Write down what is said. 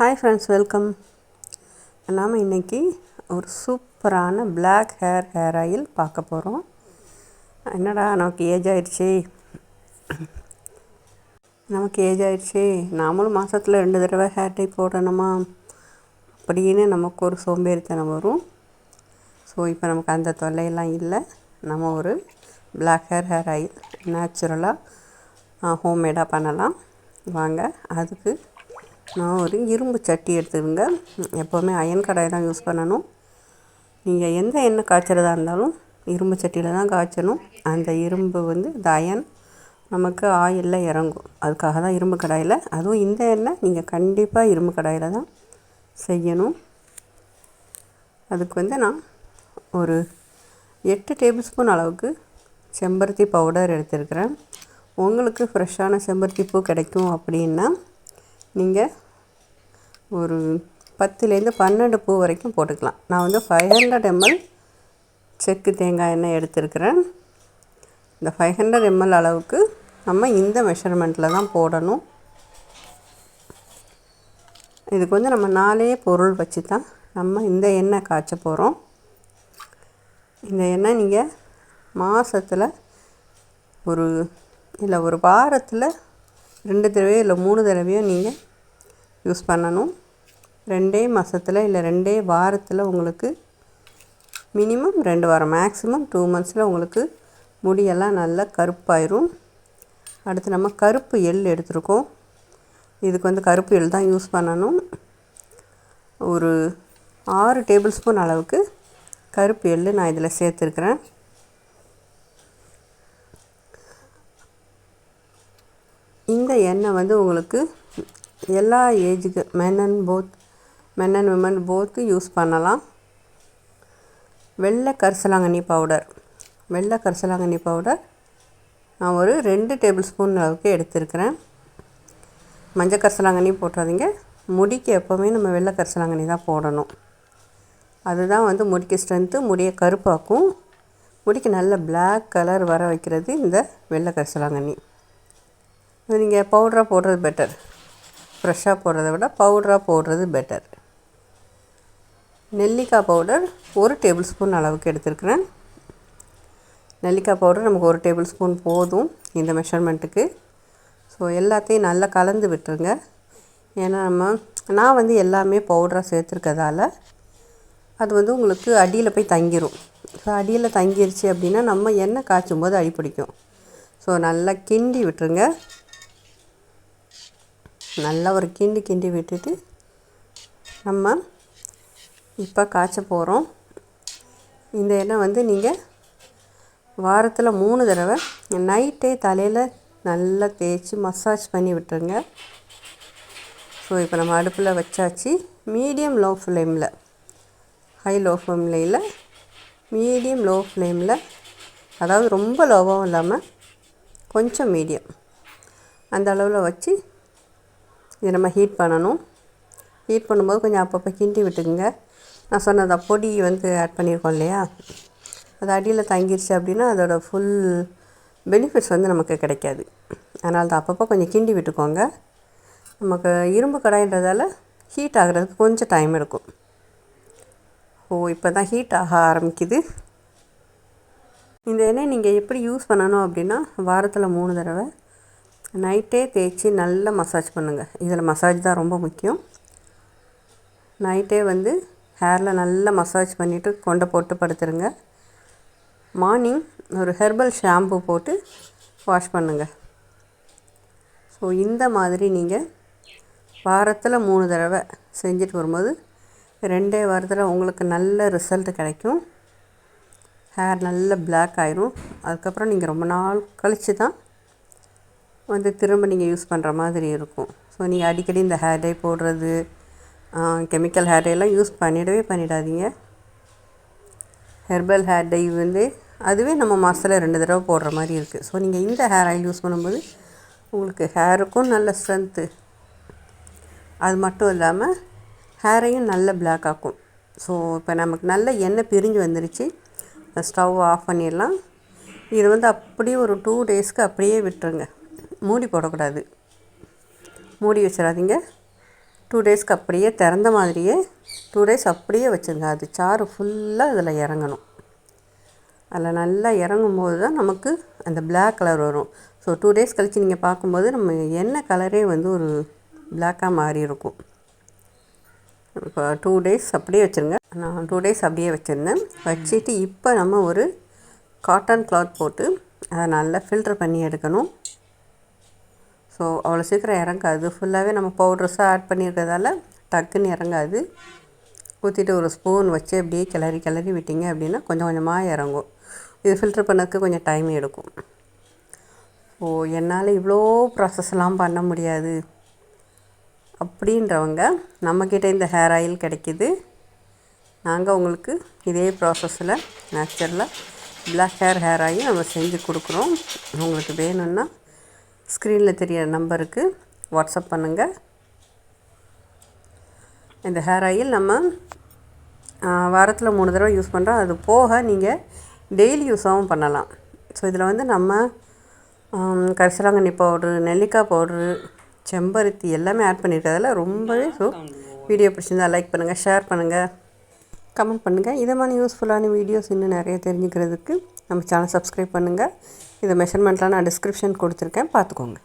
Hi friends, welcome. நாம் இன்றைக்கி ஒரு சூப்பரான பிளாக் ஹேர் ஆயில் பார்க்க போகிறோம். என்னடா நமக்கு ஏஜ் ஆயிடுச்சு, நாமளும் மாதத்தில் 2 தடவை ஹேர் டை போடணுமா அப்படின்னு நமக்கு ஒரு சோம்பேறித்தனம் வரும். ஸோ இப்போ நமக்கு அந்த தொல்லையெல்லாம் இல்லை. நம்ம ஒரு பிளாக் ஹேர் ஆயில் நேச்சுரலாக ஹோம்மேடாக பண்ணலாம். வாங்க. அதுக்கு நான் ஒரு இரும்பு சட்டி எடுத்துக்கோங்க. எப்போவுமே அயன் கடாய் தான் யூஸ் பண்ணணும். நீங்கள் எந்த எண்ணெய் காய்ச்சறதா இருந்தாலும் இரும்பு சட்டியில் தான் காய்ச்சணும். அந்த இரும்பு இந்த அயன் நமக்கு ஆயிலில் இறங்கும். அதுக்காக தான் இரும்பு கடாயில். அதுவும் இந்த எண்ணெய் நீங்கள் கண்டிப்பாக இரும்பு கடாயில் தான் செய்யணும். அதுக்கு நான் ஒரு 8 டேபிள் ஸ்பூன் அளவுக்கு செம்பருத்தி பவுடர் எடுத்துருக்கிறேன். உங்களுக்கு ஃப்ரெஷ்ஷான செம்பருத்தி பூ கிடைக்கும் அப்படின்னா நீங்கள் ஒரு 10லேருந்து 12 பூ வரைக்கும் போட்டுக்கலாம். நான் 500 ml செக்கு தேங்காய் எண்ணெய் எடுத்துருக்கிறேன். இந்த 500 ml அளவுக்கு நம்ம இந்த மெஷர்மெண்ட்டில் தான் போடணும். இதுக்கு நம்ம 4 பொருள் வச்சு தான் நம்ம இந்த எண்ணெய் காய்ச்ச போகிறோம். இந்த எண்ணெய் நீங்கள் மாதத்தில் ஒரு வாரத்தில் 2 தடவையோ இல்லை 3 தடவையோ நீங்கள் யூஸ் பண்ணணும். 2 மாதத்தில் இல்லை 2 வாரத்தில் உங்களுக்கு மினிமம் 2 வாரம், மேக்ஸிமம் 2 monthஸில் உங்களுக்கு முடியெல்லாம் நல்லா கருப்பாயிரும். அடுத்து நம்ம கருப்பு எள் எடுத்துருக்கோம். இதுக்கு கருப்பு எள் தான் யூஸ் பண்ணணும். ஒரு 6 டேபிள் ஸ்பூன் அளவுக்கு கருப்பு எள் நான் இதில் சேர்த்துருக்குறேன். இந்த எண்ணெய் உங்களுக்கு எல்லா ஏஜுக்கு மென் அண்ட் விமன் போத்து யூஸ் பண்ணலாம். வெள்ளை கரிசலாங்கண்ணி பவுடர் நான் ஒரு 2 டேபிள் ஸ்பூன் அளவுக்கு எடுத்துருக்கிறேன். மஞ்சள் கரிசலாங்கண்ணி போட்டுறாதீங்க. முடிக்கு எப்போவுமே நம்ம வெள்ளை கரிசலாங்கண்ணி தான் போடணும். அதுதான் முடிக்கு ஸ்ட்ரென்த்து, முடியை கருப்பாக்கும். முடிக்கு நல்ல பிளாக் கலர் வர வைக்கிறது இந்த வெள்ளை கரிசலாங்கண்ணி. இது நீங்கள் பவுடராக போடுறது பெட்டர். ஃப்ரெஷ்ஷாக போடுறத விட பவுடராக போடுறது பெட்டர். நெல்லிக்காய் பவுடர் 1 டேபிள் ஸ்பூன் அளவுக்கு எடுத்துருக்கிறேன். நெல்லிக்காய் பவுடர் நமக்கு 1 டேபிள் ஸ்பூன் போதும் இந்த மெஷர்மெண்ட்டுக்கு. ஸோ எல்லாத்தையும் நல்லா கலந்து விட்டுருங்க. ஏன்னா நான் எல்லாமே பவுடராக சேர்த்துருக்கதால அது உங்களுக்கு அடியில் போய் தங்கிடும். ஸோ அடியில் தங்கிருச்சு அப்படின்னா நம்ம எண்ணெய் காய்ச்சும் போது அடி பிடிக்கும். ஸோ நல்லா கிண்டி விட்டுருங்க. நல்லா ஒரு கிண்டி விட்டுட்டு நம்ம இப்போ காய்ச்ச போகிறோம். இந்த எண்ணெய் நீங்கள் வாரத்தில் 3 தடவை நைட்டே தலையில் நல்லா தேய்ச்சி மசாஜ் பண்ணி விட்டுருங்க. ஸோ இப்போ நம்ம அடுப்பில் வச்சாச்சு. மீடியம் லோ ஃப்ளேமில், ஹை லோ ஃப்ளேமில் இல்லை, மீடியம் லோ ஃப்ளேமில், அதாவது ரொம்ப லோவாகவும் இல்லாமல் கொஞ்சம் மீடியம் அந்த அளவில் வச்சு இதை நம்ம ஹீட் பண்ணணும். ஹீட் பண்ணும்போது கொஞ்சம் அப்பப்போ கிண்டி விட்டுக்குங்க. நான் சொன்னதா பொடி ஆட் பண்ணியிருக்கோம் இல்லையா, அது அடியில் தங்கிருச்சு அப்படின்னா அதோட ஃபுல் பெனிஃபிட்ஸ் நமக்கு கிடைக்காது. அதனால தான் அப்பப்போ கொஞ்சம் கிண்டி விட்டுக்கோங்க. நமக்கு இரும்பு கடாயின்றதால ஹீட் ஆகிறதுக்கு கொஞ்சம் டைம் எடுக்கும். இப்போ தான் ஹீட் ஆக ஆரம்பிக்குது. இந்த எண்ணெய் நீங்கள் எப்படி யூஸ் பண்ணணும் அப்படின்னா வாரத்தில் 3 தடவை நைட்டே தேய்ச்சி நல்லா மசாஜ் பண்ணுங்கள். இதில் மசாஜ் தான் ரொம்ப முக்கியம். நைட்டே ஹேரில் நல்லா மசாஜ் பண்ணிவிட்டு கொண்டை போட்டு படுத்துருங்க. மார்னிங் ஒரு ஹெர்பல் ஷாம்பு போட்டு வாஷ் பண்ணுங்கள். ஸோ இந்த மாதிரி நீங்கள் வாரத்தில் 3 தடவை செஞ்சுட்டு வரும்போது 2 வாரத்தில் உங்களுக்கு நல்ல ரிசல்ட் கிடைக்கும். ஹேர் நல்ல பிளாக் ஆயிரும். அதுக்கப்புறம் நீங்கள் ரொம்ப நாள் கழித்து தான் திரும்ப நீங்கள் யூஸ் பண்ணுற மாதிரி இருக்கும். ஸோ நீங்கள் அடிக்கடி இந்த ஹேர் டை போடுறது, கெமிக்கல் ஹேர் டைலாம் யூஸ் பண்ணிடாதீங்க. ஹெர்பல் ஹேர் டை அதுவே நம்ம மாதத்தில் 2 தடவை போடுற மாதிரி இருக்குது. ஸோ நீங்கள் இந்த ஹேர் ஆயில் யூஸ் பண்ணும்போது உங்களுக்கு ஹேருக்கும் நல்ல ஸ்ட்ரென்த்து, அது மட்டும் இல்லாமல் ஹேரையும் நல்ல பிளாக் ஆக்கும். ஸோ இப்போ நமக்கு நல்ல எண்ணெய் பிரிஞ்சு வந்துருச்சு. ஸ்டவ் ஆஃப் பண்ணிடலாம். இது அப்படியே ஒரு 2 டேஸ்க்கு அப்படியே விட்டுருங்க. மூடி போடக்கூடாது, மூடி வச்சிடாதீங்க. 2 டேஸ்க்கு அப்படியே திறந்த மாதிரியே 2 டேஸ் அப்படியே வச்சுருங்க. அது சாறு ஃபுல்லாக இதில் இறங்கணும். அதில் நல்லா இறங்கும்போது தான் நமக்கு அந்த பிளாக் கலர் வரும். ஸோ 2 டேஸ் கழித்து நீங்கள் பார்க்கும்போது நம்ம எண்ணெய் கலரே வந்து ஒரு பிளாக்காக மாறி இருக்கும். இப்போ 2 டேஸ் அப்படியே வச்சுருங்க. நான் 2 டேஸ் அப்படியே வச்சுருந்தேன். வச்சுட்டு இப்போ நம்ம ஒரு காட்டன் கிளாத் போட்டு அதை நல்லா ஃபில்டர் பண்ணி எடுக்கணும். ஸோ அவ்வளோ சீக்கிரம் இறங்காது. ஃபுல்லாகவே நம்ம பவுடர்ஸாக ஆட் பண்ணியிருக்கிறதால டக்குன்னு இறங்காது. ஊற்றிட்டு ஒரு ஸ்பூன் வச்சு அப்படியே கிளறி விட்டிங்க அப்படின்னா கொஞ்சம் கொஞ்சமாக இறங்கும். இது ஃபில்டர் பண்ணதுக்கு கொஞ்சம் டைம் எடுக்கும். ஸோ என்னால் இவ்வளோ ப்ராசஸ்லாம் பண்ண முடியாது அப்படின்றவங்க நம்மக்கிட்ட இந்த ஹேர் ஆயில் கிடைக்கிது. நாங்கள் உங்களுக்கு இதே ப்ராசஸில் நேச்சுரலாக பிளாக் ஹேர் ஆயில் நம்ம செஞ்சு கொடுக்குறோம். உங்களுக்கு வேணும்னா ஸ்க்ரீனில் தெரியிற நம்பருக்கு வாட்ஸ்அப் பண்ணுங்கள். இந்த ஹேர் ஆயில் நம்ம வாரத்தில் 3 தடவை யூஸ் பண்ணுறோம். அது போக நீங்கள் டெய்லி யூஸாகவும் பண்ணலாம். ஸோ இதில் வந்து நம்ம கரிசலாங்கண்ணி பவுட்ரு, நெல்லிக்காய் பவுட்ரு, செம்பருத்தி எல்லாமே ஆட் பண்ணியிருக்கிறதால ரொம்பவே வீடியோ பிடிச்சிருந்தால் லைக் பண்ணுங்கள், ஷேர் பண்ணுங்கள், கமெண்ட் பண்ணுங்கள். இதை மாதிரி யூஸ்ஃபுல்லான வீடியோஸ் இன்னும் நிறைய தெரிஞ்சுக்கிறதுக்கு நம்ம சேனல் சப்ஸ்கிரைப் பண்ணுங்கள். இதை மெஷர்மெண்ட்லாம் நான் டிஸ்கிரிப்ஷன் கொடுத்துருக்கேன், பார்த்துக்கோங்க.